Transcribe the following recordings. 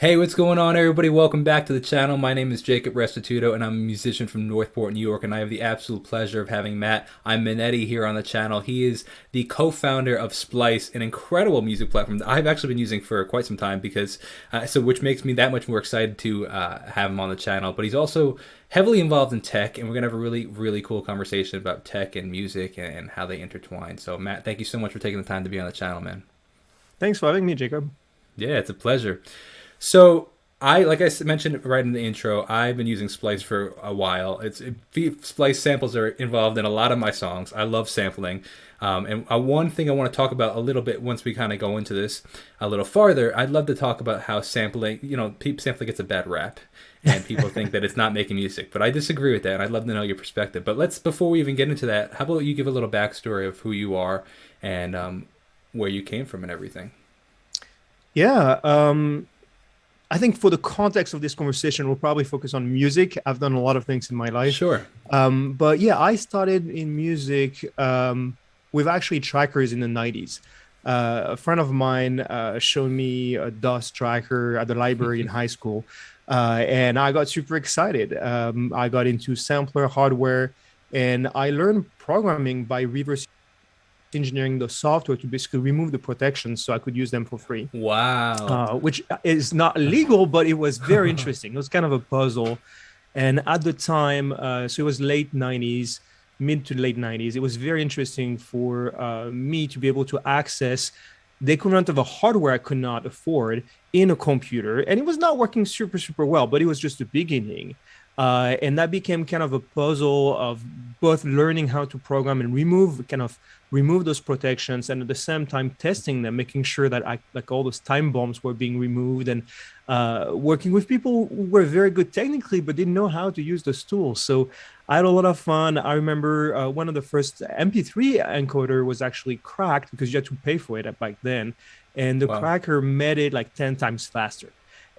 Hey, what's going on, everybody? Welcome back to the channel. My name is Jacob Restituto, and I'm a musician from Northport, New York, and I have the absolute pleasure of having Matt Aimonetti here on the channel. He is the co-founder of Splice, an incredible music platform that I've actually been using for quite some time which makes me that much more excited to have him on the channel. But he's also heavily involved in tech, and we're going to have a really, really cool conversation about tech and music and how they intertwine. So, Matt, thank you so much for taking the time to be on the channel, man. Thanks for having me, Jacob. Yeah, it's a pleasure. So like I mentioned right in the intro, I've been using Splice for a while. Splice samples are involved in a lot of my songs. I love sampling. One thing I want to talk about a little bit once we kind of go into this a little farther, I'd love to talk about how sampling, sampling gets a bad rap. And people think that it's not making music, but I disagree with that, and I'd love to know your perspective. But before we even get into that, how about you give a little backstory of who you are and where you came from and everything? Yeah, I think for the context of this conversation, we'll probably focus on music. I've done a lot of things in my life. Sure. But yeah, I started in music with actually trackers in the 90s. A friend of mine showed me a DOS tracker at the library in high school. And I got super excited. I got into sampler hardware, and I learned programming by reverse engineering the software to basically remove the protections so I could use them for free. Wow. Which is not illegal, but it was very interesting. It was kind of a puzzle. And at the time, so it was late 90s, mid to late 90s, it was very interesting for me to be able to access the equivalent of a hardware I could not afford in a computer. And it was not working super, super well, but it was just the beginning. And that became kind of a puzzle of both learning how to program and remove those protections, and at the same time testing them, making sure that all those time bombs were being removed, and working with people who were very good technically but didn't know how to use those tools. So I had a lot of fun. I remember one of the first MP3 encoder was actually cracked because you had to pay for it back then, and the Wow. cracker made it like 10 times faster.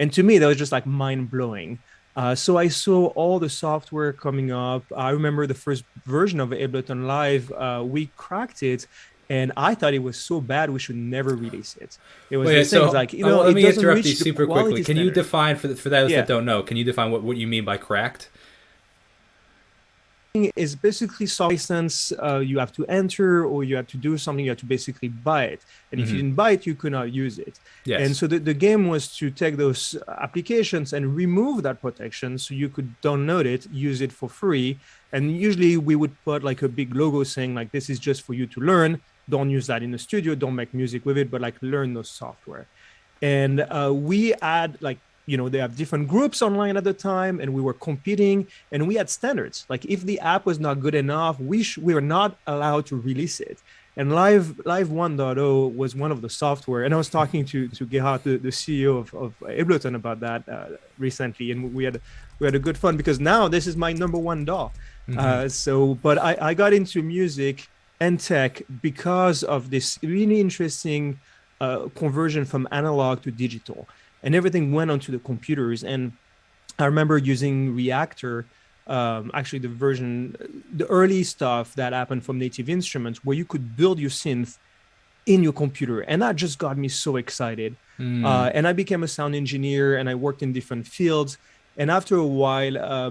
And to me, that was just like mind blowing. So I saw all the software coming up. I remember the first version of Ableton Live, we cracked it, and I thought it was so bad we should never release it. It was Wait, so like, let it me doesn't interrupt you reach the super quality quickly. Can you standard. define for those Yeah. that don't know? Can you define what you mean by cracked? Is basically some license you have to enter, or you have to do something, you have to basically buy it. And if you didn't buy it, you could not use it. Yes. And so the game was to take those applications and remove that protection so you could download it, use it for free. And usually we would put like a big logo saying like, this is just for you to learn. Don't use that in the studio. Don't make music with it, but like learn those software. And we had like, they have different groups online at the time, and we were competing, and we had standards. Like if the app was not good enough, we were not allowed to release it. And Live 1.0 was one of the software. And I was talking to Gerhard, the CEO of Ableton, about that recently, and we had a good fun because now this is my number one DAW. But I got into music and tech because of this really interesting conversion from analog to digital. And everything went onto the computers. And I remember using Reactor, actually the early stuff that happened from Native Instruments, where you could build your synth in your computer. And that just got me so excited. And I became a sound engineer, and I worked in different fields. And after a while,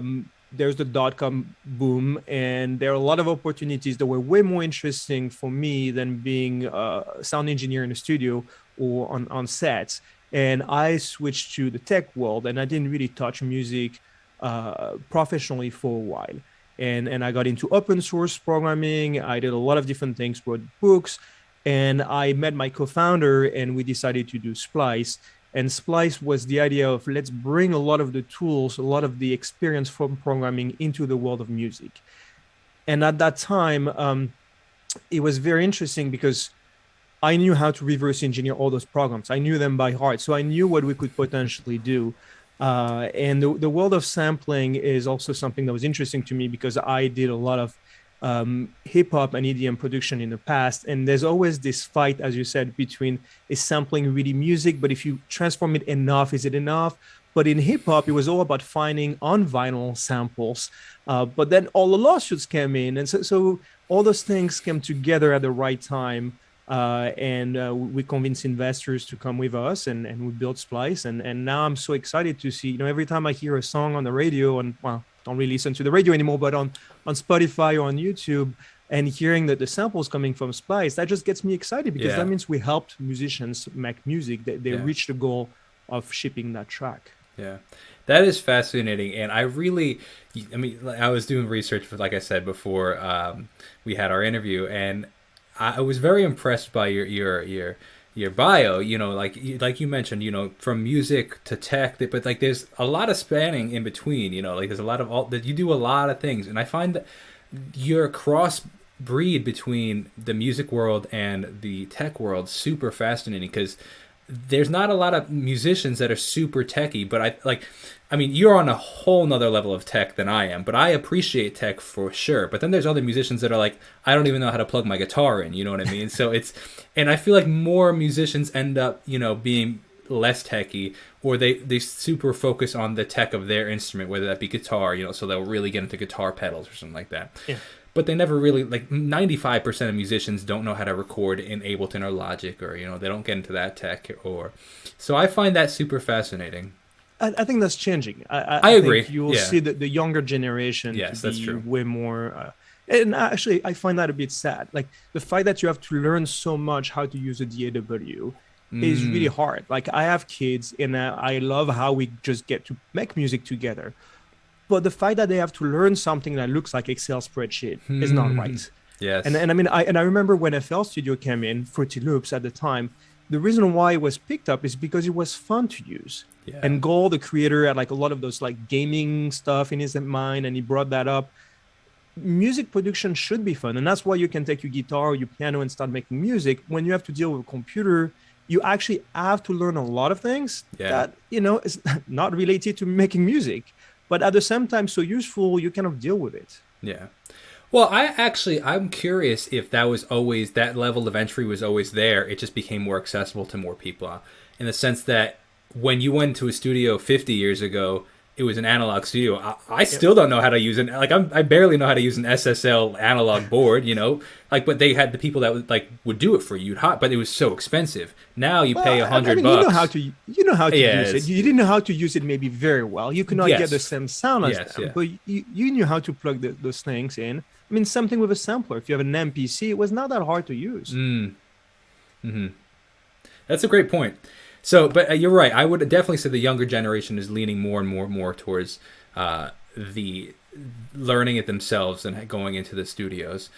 there's the dot-com boom, and there are a lot of opportunities that were way more interesting for me than being a sound engineer in a studio or on sets. And I switched to the tech world, and I didn't really touch music professionally for a while. And I got into open source programming. I did a lot of different things, wrote books, and I met my co-founder, and we decided to do Splice. And Splice was the idea of let's bring a lot of the tools, a lot of the experience from programming into the world of music. And at that time, it was very interesting because I knew how to reverse engineer all those programs. I knew them by heart. So I knew what we could potentially do. And the world of sampling is also something that was interesting to me because I did a lot of hip hop and EDM production in the past. And there's always this fight, as you said, between is sampling really music, but if you transform it enough, is it enough? But in hip hop, it was all about finding on vinyl samples. But then all the lawsuits came in. And so all those things came together at the right time. We convince investors to come with us, and we built Splice. And now I'm so excited to see, every time I hear a song on the radio, and well, don't really listen to the radio anymore, but on Spotify or on YouTube, and hearing that the samples coming from Splice, that just gets me excited, because that means we helped musicians make music. They reached the goal of shipping that track. Yeah, that is fascinating. And I was doing research for, like I said before, we had our interview, and I was very impressed by your bio. Like you mentioned, from music to tech, but like there's a lot of spanning in between. Like there's a lot of that you do a lot of things, and I find that your cross breed between the music world and the tech world super fascinating, because there's not a lot of musicians that are super techy, but you're on a whole nother level of tech than I am, but I appreciate tech for sure. But then there's other musicians that are like, I don't even know how to plug my guitar in, you know what I mean? So and I feel like more musicians end up, being less techy, or they super focus on the tech of their instrument, whether that be guitar, so they'll really get into guitar pedals or something like that. Yeah. But they never really, 95% of musicians don't know how to record in Ableton or Logic, or, they don't get into that tech. So I find that super fascinating. I think that's changing. I agree. You will see that the younger generation that's true. Way more. And actually, I find that a bit sad. Like the fact that you have to learn so much how to use a DAW is really hard. Like I have kids, and I love how we just get to make music together. But the fact that they have to learn something that looks like Excel spreadsheet is not right. Yes. And I remember when FL Studio came in, Fruity Loops at the time, the reason why it was picked up is because it was fun to use. Yeah. And Goal, the creator, had like a lot of those like gaming stuff in his mind, and he brought that up. Music production should be fun, and that's why you can take your guitar or your piano and start making music. When you have to deal with a computer, you actually have to learn a lot of things that is not related to making music, but at the same time so useful. You kind of deal with it. Yeah. Well, I'm curious if that level of entry was always there. It just became more accessible to more people, in the sense that when you went to a studio 50 years ago, it was an analog studio. I still don't know how to use it. Like I barely know how to use an SSL analog board, but they had the people that would do it for you. But it was so expensive. Now you pay $100. You know how to use it. You didn't know how to use it maybe very well. You could not get the same sound as them, but you knew how to plug those things in. I mean, something with a sampler. If you have an MPC, it was not that hard to use. Mm-hmm. That's a great point. So, but you're right. I would definitely say the younger generation is leaning more and more towards the learning it themselves and going into the studios.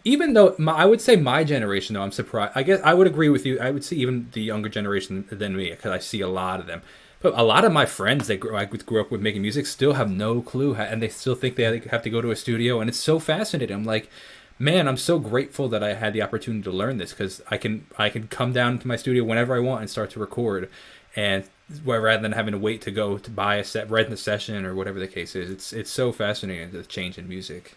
Even though I would say my generation, though, I'm surprised. I guess I would agree with you. I would say even the younger generation than me, because I see a lot of them. But a lot of my friends that grew up with making music still have no clue, and they still think they have to go to a studio, and it's so fascinating. I'm like, man, I'm so grateful that I had the opportunity to learn this, because I can come down to my studio whenever I want and start to record, and rather than having to wait to go to buy a set, rent the session, or whatever the case is. It's so fascinating, the change in music.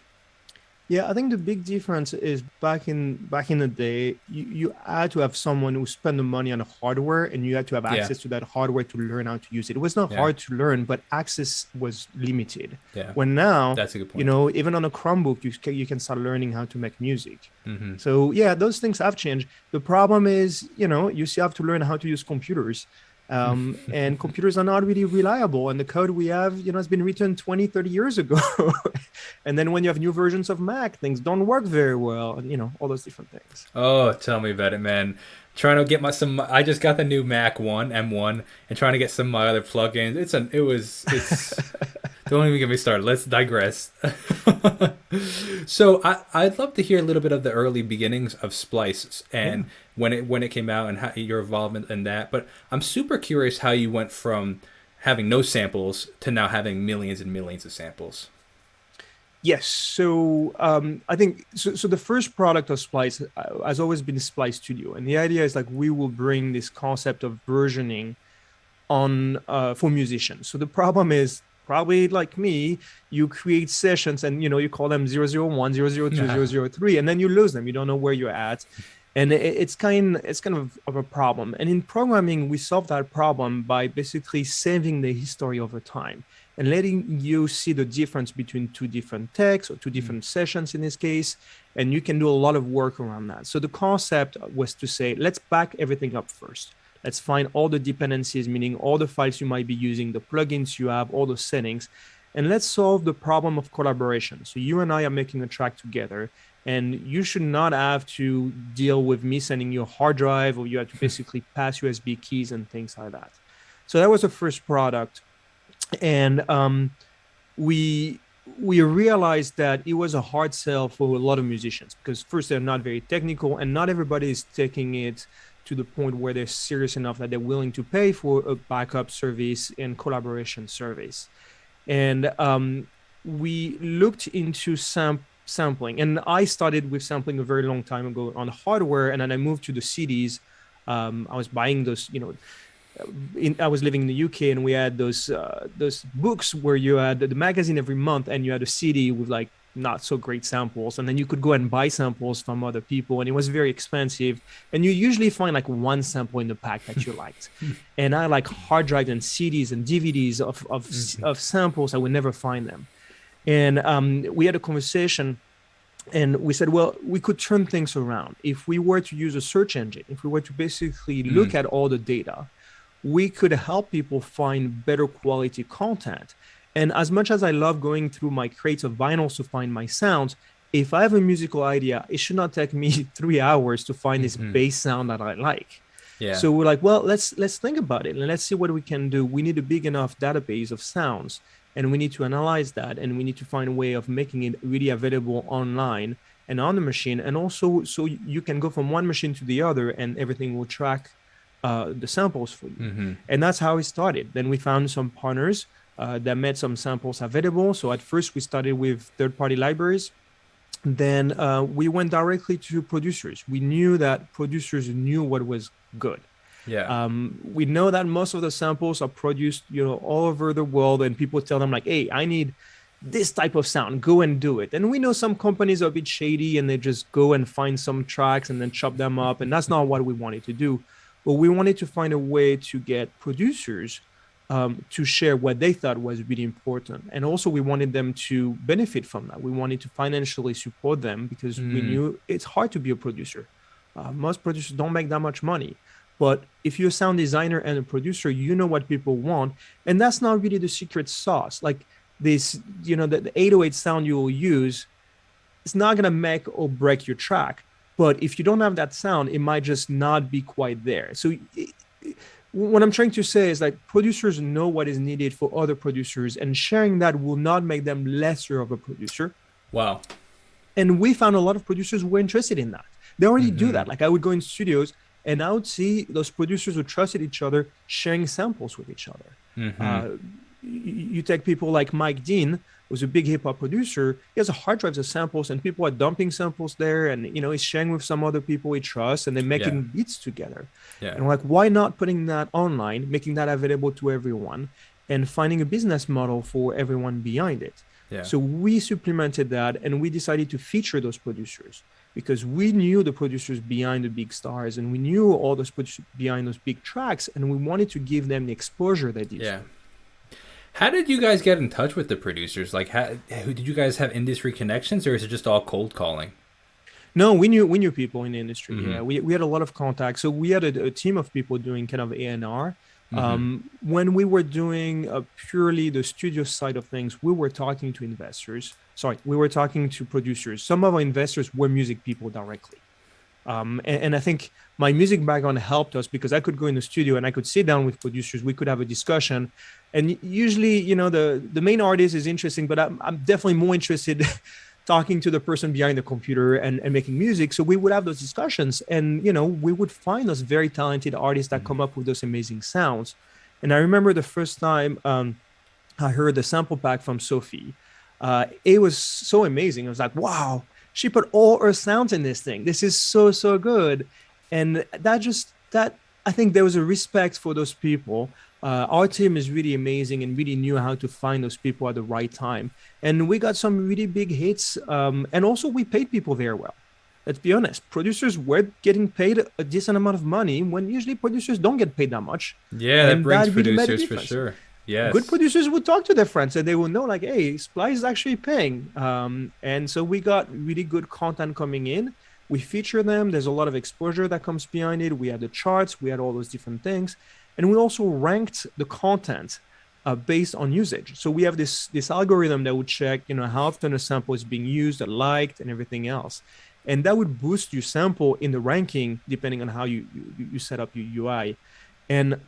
Yeah, I think the big difference is back in the day, you had to have someone who spent the money on the hardware, and you had to have access to that hardware to learn how to use it. It was not hard to learn, but access was limited. Yeah. When now, that's a good point. Even on a Chromebook, you can start learning how to make music. Mm-hmm. So yeah, those things have changed. The problem is, you still have to learn how to use computers. And computers are not really reliable, and the code we have has been written 20-30 years ago. And then when you have new versions of Mac, things don't work very well, and all those different things. Oh, tell me about it, man. Trying to get I just got the new Mac M1, and trying to get some of my other plugins. Don't even get me started. Let's digress. So I'd love to hear a little bit of the early beginnings of Splice and when it came out, and how your involvement in that. But I'm super curious how you went from having no samples to now having millions and millions of samples. Yes. So I think so. The first product of Splice has always been Splice Studio, and the idea is we will bring this concept of versioning on for musicians. So the problem is, probably like me, you create sessions and you call them 001, 002, 003, and then you lose them. You don't know where you're at. And it's kind of a problem. And in programming, we solve that problem by basically saving the history over time and letting you see the difference between two different texts or two different sessions in this case. And you can do a lot of work around that. So the concept was to say, let's back everything up first. Let's find all the dependencies, meaning all the files you might be using, the plugins you have, all the settings, and let's solve the problem of collaboration. So you and I are making a track together, and you should not have to deal with me sending you a hard drive, or you have to basically pass USB keys and things like that. So that was the first product. And we realized that it was a hard sell for a lot of musicians because first, they're not very technical, and not everybody is taking it to the point where they're serious enough that they're willing to pay for a backup service and collaboration service. And we looked into sampling, and I started with sampling a very long time ago on hardware, and then I moved to the CDs. I was buying those, I was living in the UK, and we had those books where you had the magazine every month, and you had a CD with like not so great samples, and then you could go and buy samples from other people, and it was very expensive, and you usually find like one sample in the pack that you liked. And I like hard drives and CDs and DVDs of samples. I would never find them. And we had a conversation, and we said, well, we could turn things around. If we were to use a search engine, if we were to basically look at all the data, we could help people find better quality content. And as much as I love going through my crates of vinyls to find my sounds, if I have a musical idea, it should not take me 3 hours to find this bass sound that I like. Yeah. So we're like, well, let's think about it, and let's see what we can do. We need a big enough database of sounds, and we need to analyze that, and we need to find a way of making it really available online and on the machine, and also so you can go from one machine to the other, and everything will track the samples for you. And that's how it started. Then we found some partners that made some samples available. So at first we started with third-party libraries. Then we went directly to producers. We knew that producers knew what was good. Yeah. We know that most of the samples are produced, all over the world, and people tell them like, "Hey, I need this type of sound. Go and do it." And we know some companies are a bit shady, and they just go and find some tracks and then chop them up, and that's not what we wanted to do. But we wanted to find a way to get producers to share what they thought was really important. And also we wanted them to benefit from that. We wanted to financially support them because we knew it's hard to be a producer. Most producers don't make that much money. But if you're a sound designer and a producer, you know what people want. And that's not really the secret sauce. Like this, the 808 sound you will use, it's not going to make or break your track. But if you don't have that sound, it might just not be quite there. So what I'm trying to say is like producers know what is needed for other producers, and sharing that will not make them lesser of a producer. Wow. And we found a lot of producers who were interested in that. They already do that. Like I would go in studios and I would see those producers who trusted each other sharing samples with each other. You take people like Mike Dean, who's a big hip hop producer. He has a hard drive of samples, and people are dumping samples there, and he's sharing with some other people he trusts, and they're making beats together. Yeah. And we're like, why not putting that online, making that available to everyone, and finding a business model for everyone behind it? Yeah. So we supplemented that, and we decided to feature those producers because we knew the producers behind the big stars, and we knew all those producers behind those big tracks, and we wanted to give them the exposure they deserve. Yeah. How did you guys get in touch with the producers? Like, did you guys have industry connections, or is it just all cold calling? No, we knew people in the industry. Yeah, we had a lot of contacts. So we had a team of people doing kind of A&R. When we were doing purely the studio side of things, we were talking to investors. We were talking to producers. Some of our investors were music people directly. And I think my music background helped us because I could go in the studio and I could sit down with producers. We could have a discussion. And usually, the main artist is interesting, but I'm definitely more interested talking to the person behind the computer and making music. So we would have those discussions, and, we would find those very talented artists that come up with those amazing sounds. And I remember the first time I heard the sample pack from Sophie. It was so amazing. I was like, wow, she put all her sounds in this thing. This is so, so good. And that I think there was a respect for those people. Our team is really amazing and really knew how to find those people at the right time. And we got some really big hits. And also we paid people very well. let's be honest, producers were getting paid a decent amount of money when usually producers don't get paid that much. Yeah, that And brings that really made a producers for difference. sure. Good Yes. producers would talk to their friends and they would know, like, hey, Splice is actually paying. And so we got really good content coming in. We feature them. There's a lot of exposure that comes behind it. We had the charts, we had all those different things. And we also ranked the content based on usage. So we have this algorithm that would check, how often a sample is being used, liked, and everything else. And that would boost your sample in the ranking depending on how you set up your UI. And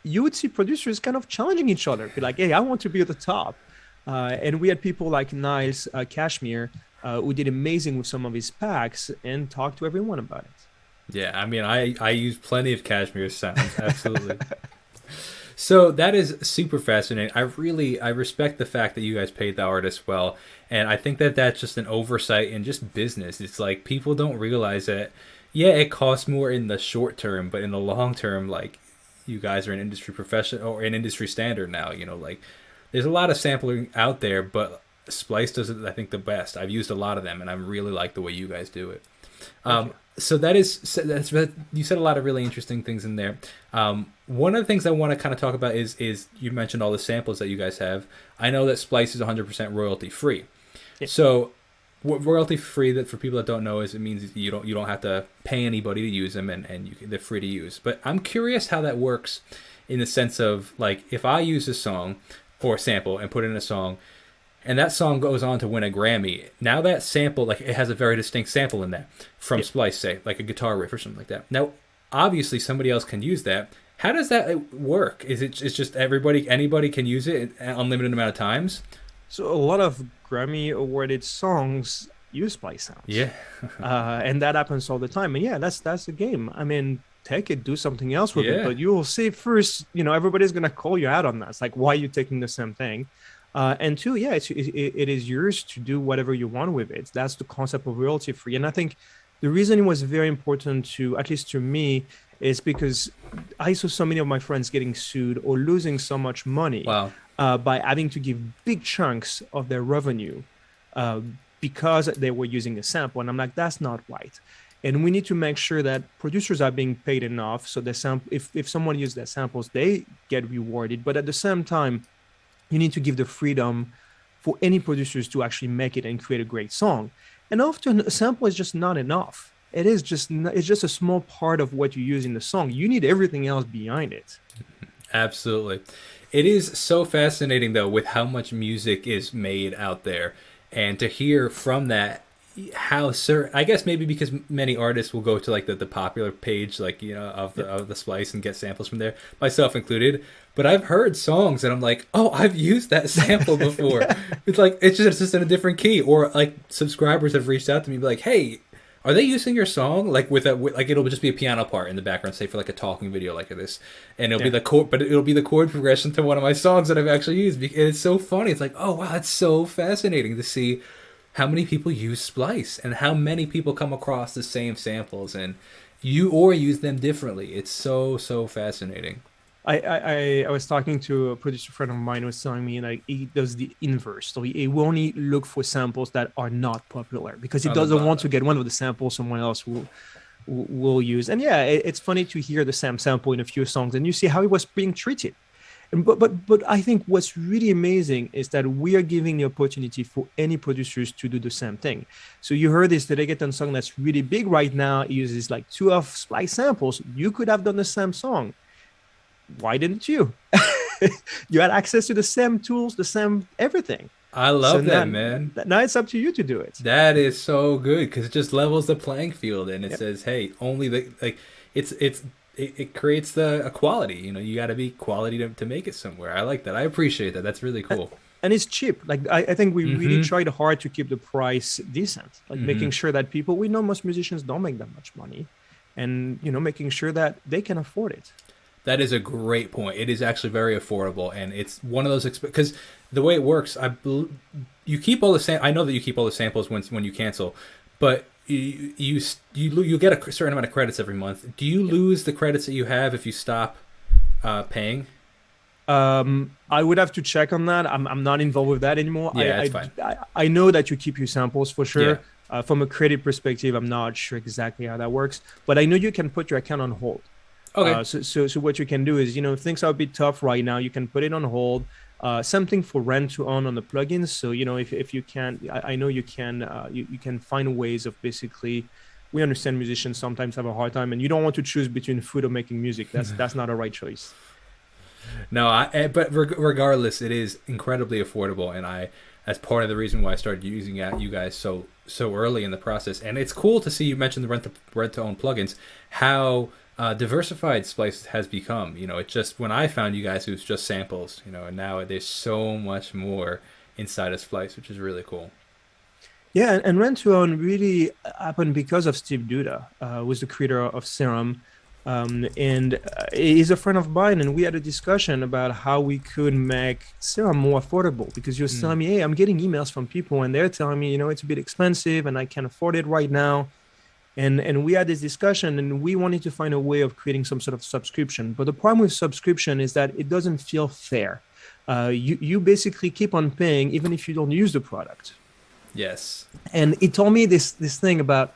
you would see producers kind of challenging each other, be like, hey, I want to be at the top. And we had people like Niles Kashmir, who did amazing with some of his packs and talked to everyone about it. Yeah, I mean, I use plenty of Cashmere sounds, absolutely. So that is super fascinating. I respect the fact that you guys paid the artist well, and I think that that's just an oversight in just business. It's like people don't realize that, yeah, it costs more in the short term, but in the long term, like you guys are an industry professional or an industry standard now. Like there's a lot of sampling out there, but Splice does it, I think, the best. I've used a lot of them, and I really like the way you guys do it. So that's you said a lot of really interesting things in there. One of the things I want to kind of talk about is you mentioned all the samples that you guys have. I know that Splice is 100% royalty free. Yeah. So what royalty free, that for people that don't know, is it means you don't have to pay anybody to use them, and they're free to use. But I'm curious how that works in the sense of, like, if I use a song or a sample and put it in a song, and that song goes on to win a Grammy. Now that sample, like, it has a very distinct sample in that from Splice, say, like a guitar riff or something like that. Now, obviously, somebody else can use that. How does that work? It's just anybody can use it an unlimited amount of times? So a lot of Grammy awarded songs use Splice sounds. Yeah. And that happens all the time. And yeah, that's the game. I mean, take it, do something else with it. But you will see first, everybody's going to call you out on that. It's like, why are you taking the same thing? And two, yeah, it is yours to do whatever you want with it. That's the concept of royalty free. And I think the reason it was very important to, at least to me, is because I saw so many of my friends getting sued or losing so much money by having to give big chunks of their revenue because they were using a sample. And I'm like, that's not right. And we need to make sure that producers are being paid enough so the if someone uses their samples, they get rewarded. But at the same time, you need to give the freedom for any producers to actually make it and create a great song. And often a sample is just not enough. It's just a small part of what you use in the song. You need everything else behind it. Absolutely. It is so fascinating, though, with how much music is made out there. And to hear from that, I guess maybe because many artists will go to like the popular page, like, of the Splice and get samples from there, myself included. But I've heard songs and I'm like, oh, I've used that sample before. Yeah. It's like it's just in a different key. Or like subscribers have reached out to me, be like, hey, are they using your song like with like it'll just be a piano part in the background, say for like a talking video like this, and it'll be the chord, but it'll be the chord progression to one of my songs that I've actually used. And it's so funny. It's like, oh wow, that's so fascinating to see how many people use Splice and how many people come across the same samples and use them differently. It's so fascinating. I was talking to a producer friend of mine who was telling me, like, he does the inverse. So he will only look for samples that are not popular because he doesn't want to get one of the samples someone else will use. And yeah, it's funny to hear the same sample in a few songs and you see how it was being treated. But I think what's really amazing is that we are giving the opportunity for any producers to do the same thing. So you heard this, the reggaeton song that's really big right now. It uses like 2 of Splice samples. You could have done the same song. Why didn't you? You had access to the same tools, the same everything. I love that, man. Now it's up to you to do it. That is so good because it just levels the playing field and it says, hey, only it creates the equality. You got to be quality to make it somewhere. I like that. I appreciate that. That's really cool. And it's cheap. Like I think we really tried hard to keep the price decent, like making sure that we know most musicians don't make that much money, and making sure that they can afford it. That is a great point. It is actually very affordable, and it's one of those because the way it works, you keep all the I know that you keep all the samples when you cancel, but you get a certain amount of credits every month. Do you lose the credits that you have if you stop paying? I would have to check on that. I'm not involved with that anymore. Yeah, that's fine. I know that you keep your samples for sure. Yeah. From a credit perspective, I'm not sure exactly how that works, but I know you can put your account on hold. Okay. So what you can do is, if things are a bit tough right now, you can put it on hold. Something for rent to own on the plugins. So, if you can, I know you can, you can find ways of basically, we understand musicians sometimes have a hard time, and you don't want to choose between food or making music. That's not a right choice. No, but regardless, it is incredibly affordable, and that's part of the reason why I started using you guys so early in the process. And it's cool to see you mention the rent to own plugins, how diversified Splice has become. It just, when I found you guys, it was just samples. And now there's so much more inside of Splice, which is really cool. Yeah, and rent to own really happened because of Steve Duda, who was the creator of Serum. And he's a friend of mine, and we had a discussion about how we could make Serum more affordable, because you're telling me, hey, I'm getting emails from people and they're telling me, it's a bit expensive and I can't afford it right now. And we had this discussion, and we wanted to find a way of creating some sort of subscription. But the problem with subscription is that it doesn't feel fair. You basically keep on paying even if you don't use the product. Yes. And he told me this thing about,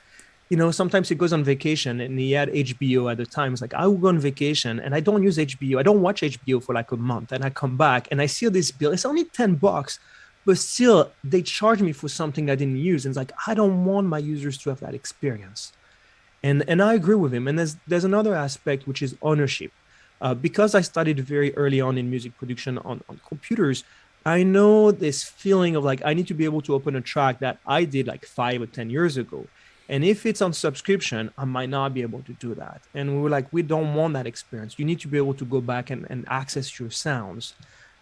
sometimes he goes on vacation, and he had HBO at the time. It's like, I will go on vacation and I don't use HBO. I don't watch HBO for like a month, and I come back and I see this bill. It's only $10, but still they charge me for something I didn't use. And it's like, I don't want my users to have that experience. And I agree with him. And there's another aspect, which is ownership. Because I studied very early on in music production on computers, I know this feeling of like, I need to be able to open a track that I did like 5 or 10 years ago. And if it's on subscription, I might not be able to do that. And we were like, we don't want that experience. You need to be able to go back and access your sounds.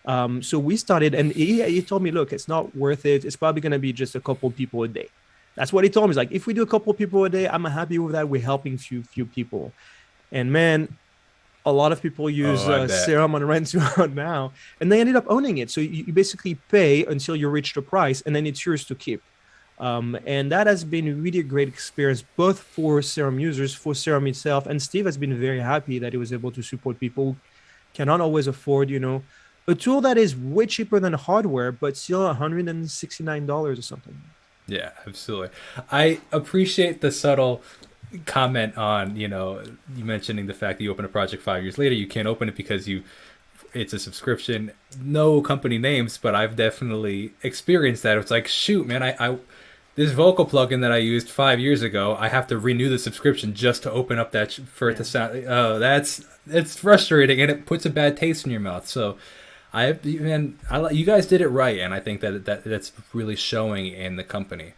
So we started, and he told me, look, it's not worth it. It's probably going to be just a couple people a day. That's what he told me. He's like, if we do a couple people a day, I'm happy with that. We're helping few people. And man, a lot of people use Serum on rent to own now, and they ended up owning it. So you basically pay until you reach the price, and then it's yours to keep. And that has been really a great experience, both for Serum users, for Serum itself. And Steve has been very happy that he was able to support people who cannot always afford, a tool that is way cheaper than hardware, but still $169 or something. Yeah, absolutely. I appreciate the subtle comment on, you mentioning the fact that you open a project 5 years later, you can't open it because it's a subscription. No company names, but I've definitely experienced that. It's like, shoot, man, I this vocal plugin that I used 5 years ago, I have to renew the subscription just to open up that for it to sound. Oh, it's frustrating, and it puts a bad taste in your mouth. So, you guys did it right, and I think that's really showing in the company.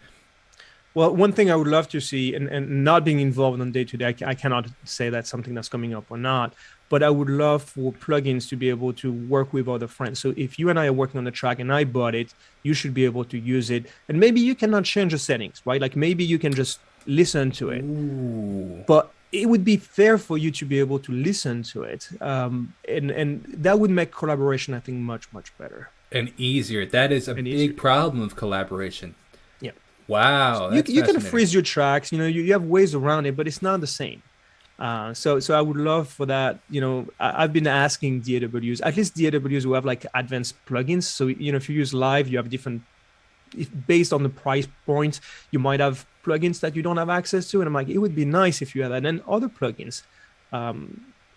Well, one thing I would love to see, and not being involved on day to day, I cannot say that's something that's coming up or not, but I would love for plugins to be able to work with other friends. So if you and I are working on the track and I bought it, you should be able to use it. And maybe you cannot change the settings, right? Like maybe you can just listen to it. Ooh. But it would be fair for you to be able to listen to it. And that would make collaboration, I think, much, much better. And easier. That is a big problem of collaboration. Yeah. Wow. You can freeze your tracks. You have ways around it, but it's not the same. So I would love for that. I've been asking DAWs, at least DAWs who have like advanced plugins. So, if you use Live, you have different, based on the price point, you might have plugins that you don't have access to. And I'm like, it would be nice if you had that. And then other plugins,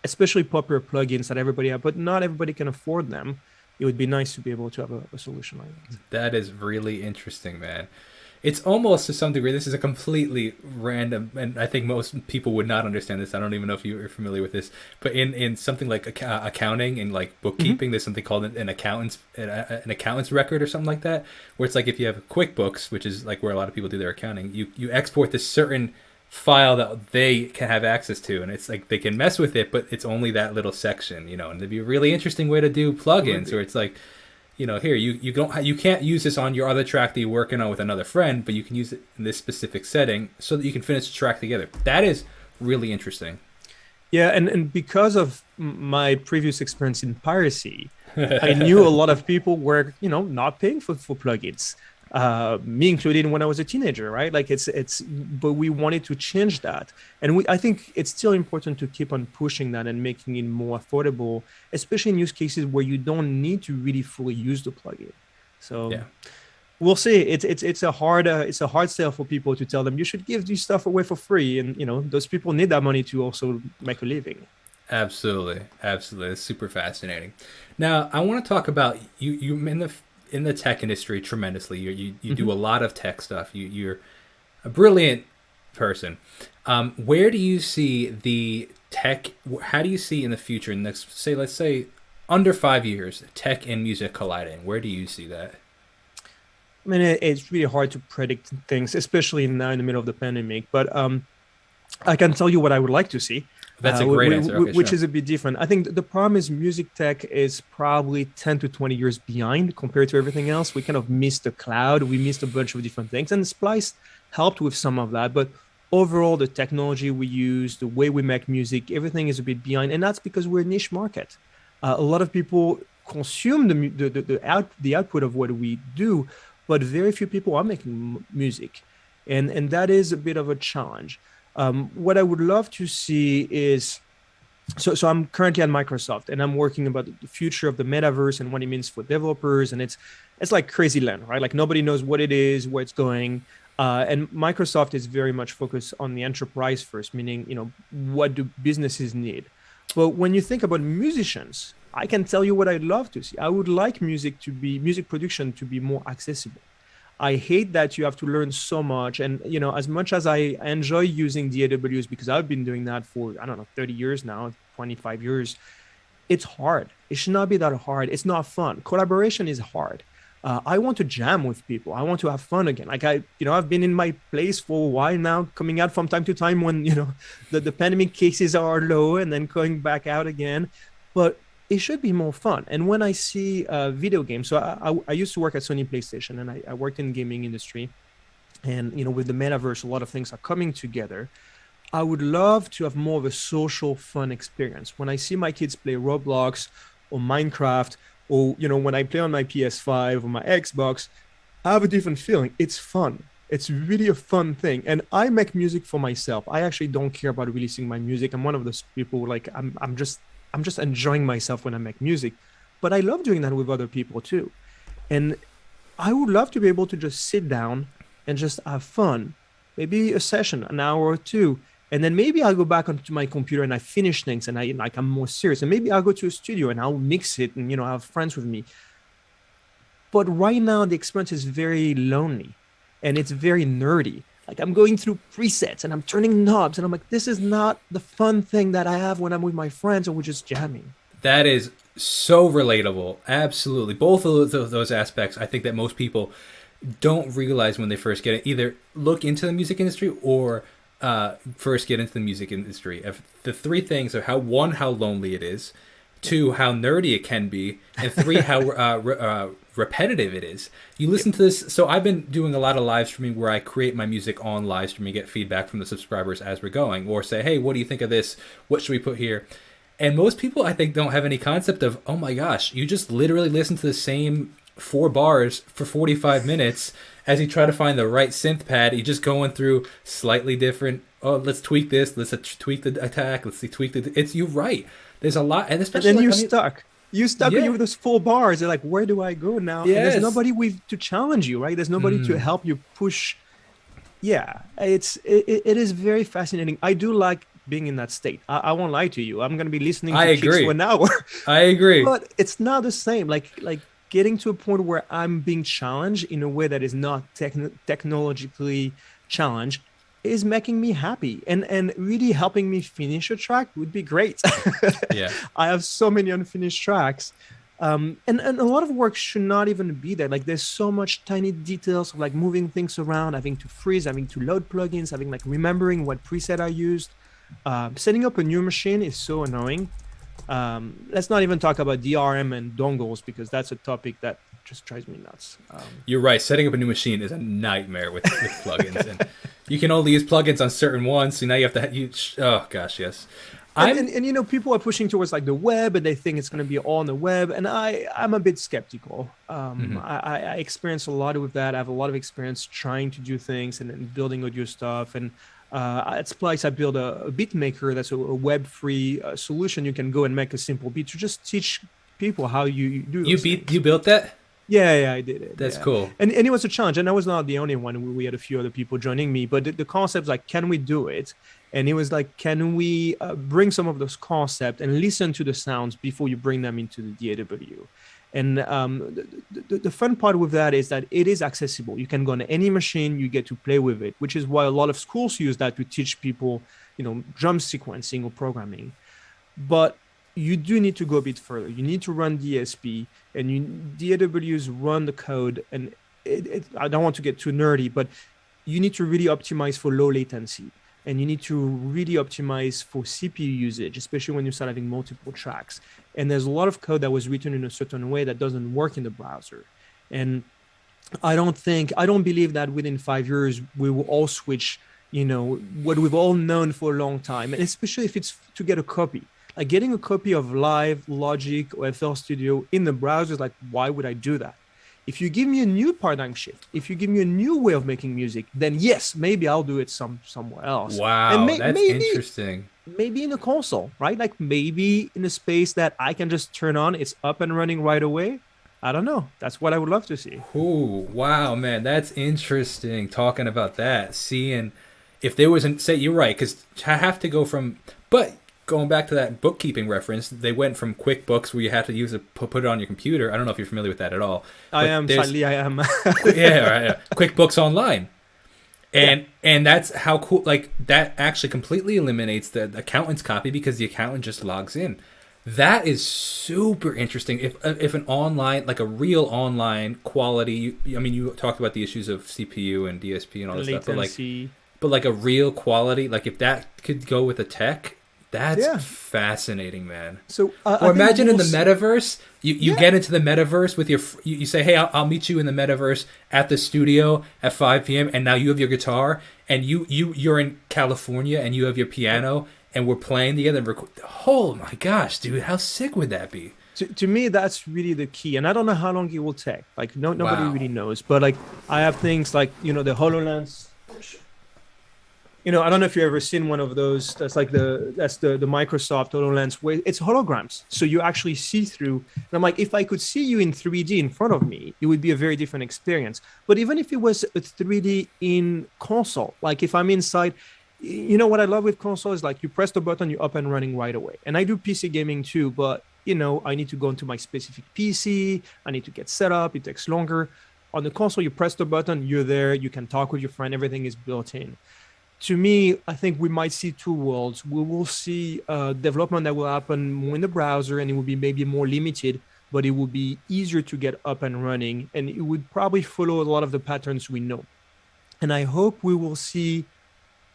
especially popular plugins that everybody have, but not everybody can afford them. It would be nice to be able to have a solution like that. That is really interesting, man. It's almost, to some degree, this is a completely random, and I think most people would not understand this. I don't even know if you're familiar with this, but in something like accounting and like bookkeeping, there's something called an accountant's record or something like that, where it's like if you have QuickBooks, which is like where a lot of people do their accounting, you export this certain file that they can have access to, and it's like they can mess with it, but it's only that little section, and it'd be a really interesting way to do plugins, where it's like, here you can't use this on your other track that you're working on with another friend, but you can use it in this specific setting so that you can finish the track together. That is really interesting. Yeah, and because of my previous experience in piracy, I knew a lot of people were, not paying for plugins. Me included when I was a teenager, right? Like but we wanted to change that. And I think it's still important to keep on pushing that and making it more affordable, especially in use cases where you don't need to really fully use the plugin. So, yeah. we'll see. It's a hard sell for people to tell them you should give this stuff away for free, and those people need that money to also make a living. Absolutely, absolutely. It's super fascinating. Now, I want to talk about you. You in the tech industry tremendously. You do Mhm. a lot of tech stuff. You're a brilliant person. Where do you see the tech? How do you see in the future? Next, say, let's say, under 5 years, tech and music colliding. Where do you see that? I mean, it's really hard to predict things, especially now in the middle of the pandemic. But I can tell you what I would like to see, That's a great answer. Okay, which sure. is a bit different. I think the problem is music tech is probably 10 to 20 years behind compared to everything else. We kind of missed the cloud. We missed a bunch of different things. And Splice helped with some of that. But overall, the technology we use, the way we make music, everything is a bit behind. And that's because we're a niche market. A lot of people consume the output of what we do, but very few people are making music. And that is a bit of a challenge. What I would love to see is so I'm currently at Microsoft and I'm working about the future of the metaverse and what it means for developers. And it's like crazy land, right? Like nobody knows what it is, where it's going. And Microsoft is very much focused on the enterprise first, meaning, what do businesses need? But when you think about musicians, I can tell you what I'd love to see. I would like music production to be more accessible. I hate that you have to learn so much. And, as much as I enjoy using the AWS because I've been doing that for, I don't know, 30 years now, 25 years, it's hard. It should not be that hard. It's not fun. Collaboration is hard. I want to jam with people. I want to have fun again. Like I've been in my place for a while now, coming out from time to time when, the pandemic cases are low and then going back out again. But it should be more fun. And when I see video games, so I used to work at Sony PlayStation and I worked in the gaming industry. And, with the metaverse, a lot of things are coming together. I would love to have more of a social fun experience. When I see my kids play Roblox or Minecraft, or, when I play on my PS5 or my Xbox, I have a different feeling. It's fun. It's really a fun thing. And I make music for myself. I actually don't care about releasing my music. I'm one of those people like I'm just enjoying myself when I make music. But I love doing that with other people too. And I would love to be able to just sit down and just have fun. Maybe a session, an hour or two. And then maybe I'll go back onto my computer and I finish things and I'm more serious. And maybe I'll go to a studio and I'll mix it and have friends with me. But right now the experience is very lonely and it's very nerdy. Like I'm going through presets and I'm turning knobs and I'm like, this is not the fun thing that I have when I'm with my friends or we're just jamming. That is so relatable. Absolutely. Both of those aspects, I think that most people don't realize when they first get it. Either look into the music industry or first get into the music industry. If the three things are how lonely it is, two, how nerdy it can be, and three, how repetitive it is. You listen to this. So I've been doing a lot of live streaming where I create my music on live streaming, get feedback from the subscribers as we're going, or say, hey, what do you think of this? What should we put here? And most people, I think, don't have any concept of, oh my gosh, you just literally listen to the same 4 bars for 45 minutes as you try to find the right synth pad. You're just going through slightly different, oh, let's tweak this, let's tweak the attack, let's see, tweak the... You're right. There's a lot, and And especially then like, you're I mean, stuck. You stuck yeah, with those 4 bars. You're like, where do I go now? And there's yes. nobody to challenge you, right? There's nobody to help you push. Yeah, it is very fascinating. I do like being in that state. I won't lie to you. I'm gonna be listening I to kicks for agree. an hour, I agree. but it's not the same. Like getting to a point where I'm being challenged in a way that is not technologically challenged is making me happy and really helping me finish a track would be great. Yeah. I have so many unfinished tracks. And a lot of work should not even be there. Like there's so much tiny details of like moving things around, having to freeze, having to load plugins, having like remembering what preset I used. Setting up a new machine is so annoying. Let's not even talk about DRM and dongles because that's a topic that just drives me nuts. You're right. Setting up a new machine is a nightmare with plugins, and you can only use plugins on certain ones. So now you have to. Oh gosh, yes. And people are pushing towards like the web, and they think it's going to be all on the web. And I'm a bit skeptical. I experience a lot with that. I have a lot of experience trying to do things and building audio stuff. And at Splice, I built a beat maker that's a web-free solution. You can go and make a simple beat to just teach people how you do. You built that? Yeah, I did it. That's Yeah, cool. and it was a challenge, and I was not the only one. We had a few other people joining me, but the concept's like, can we do it? And it was like, can we bring some of those concepts and listen to the sounds before you bring them into the DAW? And the fun part with that is that it is accessible. You can go on any machine, you get to play with it, which is why a lot of schools use that to teach people, drum sequencing or programming. But you do need to go a bit further. You need to run DSP, and DAWs run the code. And I don't want to get too nerdy, but you need to really optimize for low latency, and you need to really optimize for CPU usage, especially when you start having multiple tracks. And there's a lot of code that was written in a certain way that doesn't work in the browser. And I don't believe that within 5 years we will all switch, what we've all known for a long time, and especially if it's to get a copy. Like getting a copy of Live, Logic, or FL Studio in the browser is like, why would I do that? If you give me a new paradigm shift, if you give me a new way of making music, then yes, maybe I'll do it somewhere else. And Wow, that's interesting. maybe in a console, right? Like maybe in a space that I can just turn on, it's up and running right away. I don't know. That's what I would love to see. Ooh, wow, man, that's interesting. Talking about that, seeing if there wasn't, say, you're right, because I have to go from, but going back to that bookkeeping reference, they went from QuickBooks where you had to use it, put it on your computer. I don't know if you're familiar with that at all. I am. Sadly, I am. Yeah, right. Yeah. QuickBooks Online. And that's how cool, like that actually completely eliminates the accountant's copy because the accountant just logs in. That is super interesting. If an online, like a real online quality, I mean, you talked about the issues of CPU and DSP and all this stuff, but like a real quality, like if that could go with a tech, that's fascinating, man. So, or imagine in the metaverse, you get into the metaverse with you say, hey, I'll meet you in the metaverse at the studio at 5 p.m. And now you have your guitar and you're in California and you have your piano and we're playing together. And oh my gosh, dude, how sick would that be? To me, that's really the key. And I don't know how long it will take. Like nobody really knows. But like I have things like, the HoloLens. I don't know if you've ever seen one of those. That's like the Microsoft HoloLens where it's holograms. So you actually see through. And I'm like, if I could see you in 3D in front of me, it would be a very different experience. But even if it was a 3D in console, like if I'm inside, what I love with console is like you press the button, you're up and running right away. And I do PC gaming too, but I need to go into my specific PC. I need to get set up. It takes longer. On the console, you press the button, you're there. You can talk with your friend. Everything is built in. To me, I think we might see two worlds. We will see development that will happen more in the browser, and it will be maybe more limited, but it will be easier to get up and running, and it would probably follow a lot of the patterns we know. And I hope we will see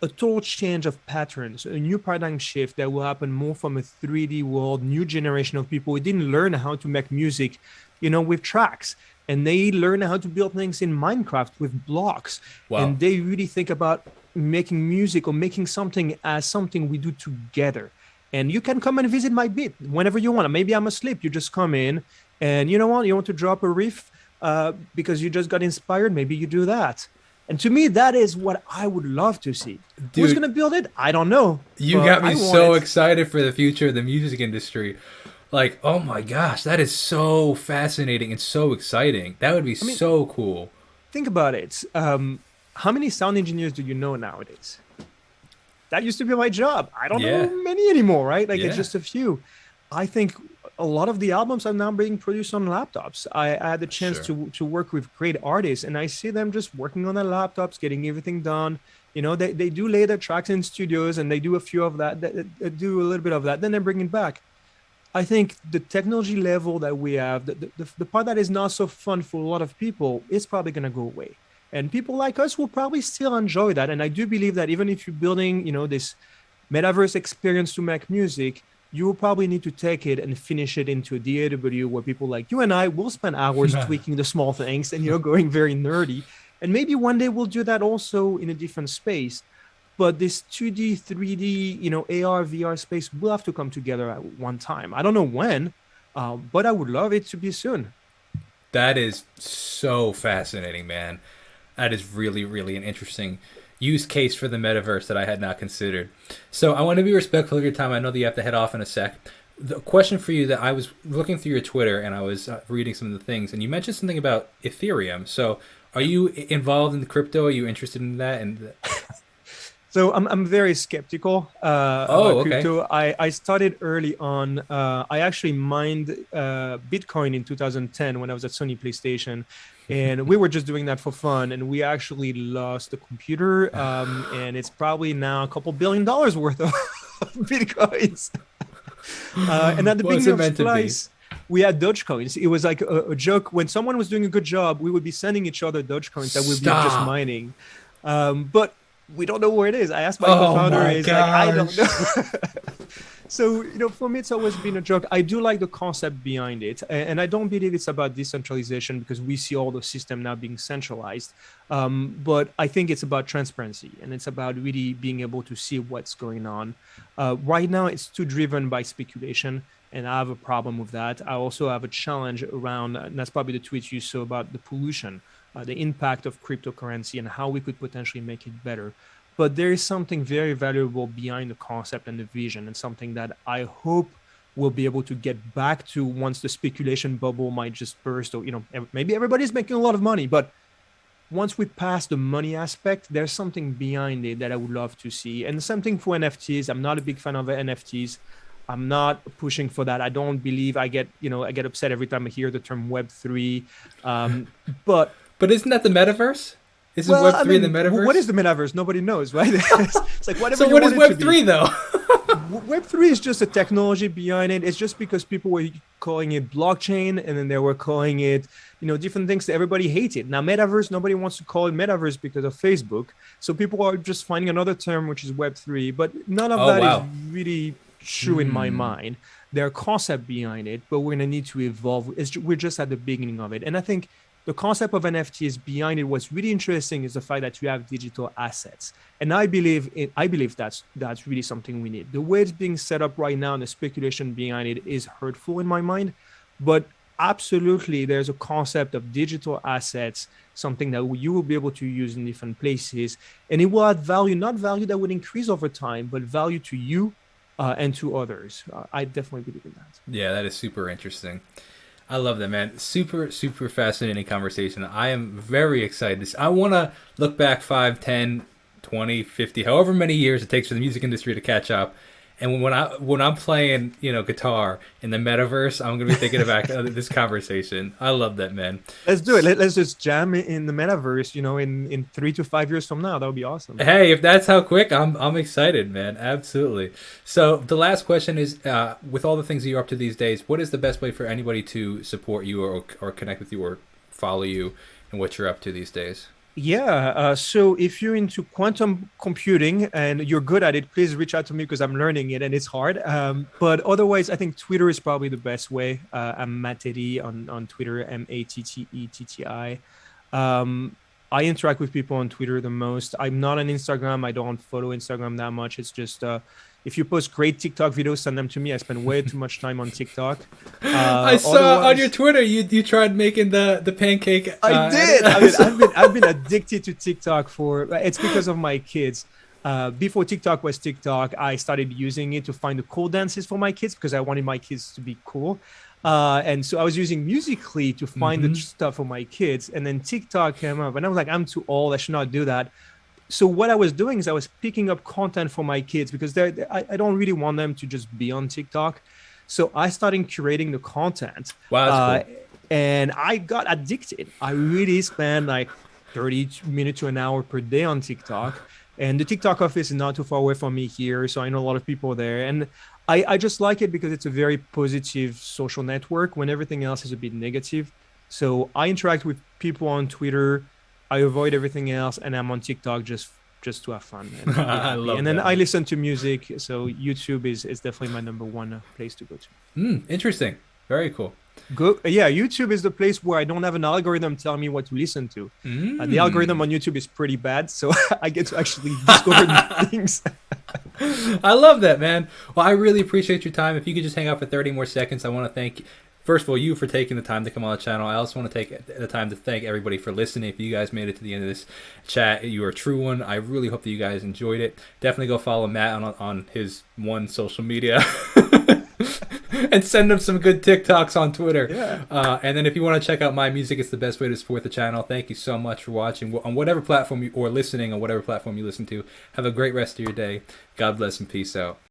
a total change of patterns, a new paradigm shift that will happen more from a 3D world, new generation of people who didn't learn how to make music, with tracks. And they learn how to build things in Minecraft with blocks. Wow. And they really think about making music or making something as something we do together. And you can come and visit my beat whenever you want. Maybe I'm asleep. You just come in and you know what? You want to drop a riff because you just got inspired. Maybe you do that. And to me, that is what I would love to see. Dude, who's going to build it? I don't know. You got me so excited for the future of the music industry. Like, oh my gosh, that is so fascinating and so exciting. That would be so cool. Think about it. How many sound engineers do you know nowadays? That used to be my job. I don't know many anymore, right? Like it's just a few. I think a lot of the albums are now being produced on laptops. I had the chance to work with great artists, and I see them just working on their laptops, getting everything done. They do lay their tracks in studios, and they do a few of that, do a little bit of that, then they bring it back. I think the technology level that we have, the part that is not so fun for a lot of people, is probably going to go away. And people like us will probably still enjoy that. And I do believe that even if you're building, this metaverse experience to make music, you will probably need to take it and finish it into a DAW where people like you and I will spend hours tweaking the small things and, going very nerdy. And maybe one day we'll do that also in a different space. But this 2D, 3D, AR, VR space will have to come together at one time. I don't know when, but I would love it to be soon. That is so fascinating, man. That is really, really an interesting use case for the metaverse that I had not considered. So I want to be respectful of your time. I know that you have to head off in a sec. the question for you that I was looking through your Twitter and I was reading some of the things, and you mentioned something about Ethereum. So, are you involved in the crypto? Are you interested in that? And So I'm very skeptical about oh, okay. crypto. I started early on. I actually mined Bitcoin in 2010 when I was at Sony PlayStation, and we were just doing that for fun. And we actually lost the computer, and it's probably now a couple $1 billion worth of Bitcoins. And at the What's beginning it of meant to be? Splice, we had Dogecoins. It was like a joke. When someone was doing a good job, we would be sending each other Dogecoins that we'd be just Stop. mining. But we don't know where it is. I asked my Oh co-founder, my he's like, I don't gosh. know. So, for me, it's always been a joke. I do like the concept behind it. And I don't believe it's about decentralization because we see all the system now being centralized. But I think it's about transparency and it's about really being able to see what's going on. Right now, it's too driven by speculation. And I have a problem with that. I also have a challenge around, and that's probably the tweet you saw about the pollution, the impact of cryptocurrency and how we could potentially make it better. But there is something very valuable behind the concept and the vision, and something that I hope we'll be able to get back to once the speculation bubble might just burst, or maybe everybody's making a lot of money, but once we pass the money aspect, there's something behind it that I would love to see. And the same thing for NFTs. I'm not a big fan of NFTs. I'm not pushing for that. I don't believe I get upset every time I hear the term Web3. But But isn't that the metaverse? Isn't well, Web I three the mean, what is metaverse? the metaverse? Nobody knows, right? It's like whatever So you what is want it to Web be. three though? Web3 is just a technology behind it. It's just because people were calling it blockchain and then they were calling it, different things that everybody hated. Now, metaverse, nobody wants to call it metaverse because of Facebook. So people are just finding another term, which is Web3. But none of Oh that is wow. really true in my mind. There are concepts behind it, but we're going to need to evolve. We're just at the beginning of it. And I think the concept of NFTs behind it, what's really interesting is the fact that you have digital assets. And I believe that's really something we need. The way it's being set up right now and the speculation behind it is hurtful in my mind. But absolutely, there's a concept of digital assets, something that you will be able to use in different places. And it will add value, not value that would increase over time, but value to you and to others. I definitely believe in that. Yeah, that is super interesting. I love that, man. Super, super fascinating conversation. I am very excited. I want to look back 5, 10, 20, 50, however many years it takes for the music industry to catch up. And when I'm playing, guitar in the metaverse, I'm gonna be thinking about this conversation. I love that, man. Let's do it. Let's just jam in the metaverse, in 3 to 5 years from now. That would be awesome. Hey, if that's how quick, I'm excited, man. Absolutely. So the last question is, with all the things that you're up to these days, what is the best way for anybody to support you or connect with you or follow you and what you're up to these days? Yeah. So if you're into quantum computing and you're good at it, please reach out to me because I'm learning it and it's hard. But otherwise, I think Twitter is probably the best way. I'm Mattetti on Twitter, Mattetti. I interact with people on Twitter the most. I'm not on Instagram. I don't follow Instagram that much. It's just if you post great TikTok videos, send them to me. I spend way too much time on TikTok. I saw on your Twitter you tried making the pancake. I did. I mean, I've been addicted to TikTok it's because of my kids. Before TikTok was TikTok, I started using it to find the cool dances for my kids because I wanted my kids to be cool. And so I was using Musical.ly to find the stuff for my kids. And then TikTok came up and I was like, I'm too old. I should not do that. So what I was doing is I was picking up content for my kids because I don't really want them to just be on TikTok. So I started curating the content. Wow, that's cool. And I got addicted. I really spent like 30 minutes to an hour per day on TikTok. And the TikTok office is not too far away from me here. So I know a lot of people there. And I just like it because it's a very positive social network when everything else is a bit negative. So I interact with people on Twitter. I avoid everything else, and I'm on TikTok just to have fun. And I love and then that. I listen to music, so YouTube is definitely my number one place to go to. Interesting. Very cool. YouTube is the place where I don't have an algorithm telling me what to listen to. The algorithm on YouTube is pretty bad, so I get to actually discover new things. I love that, man. Well, I really appreciate your time. If you could just hang out for 30 more seconds, I want to thank, first of all, you for taking the time to come on the channel. I also want to take the time to thank everybody for listening. If you guys made it to the end of this chat, you are a true one. I really hope that you guys enjoyed it. Definitely go follow Matt on his one social media. and send them some good TikToks on Twitter. Yeah. And then if you want to check out my music, it's the best way to support the channel. Thank you so much for watching on whatever platform or listening on whatever platform you listen to. Have a great rest of your day. God bless and peace out.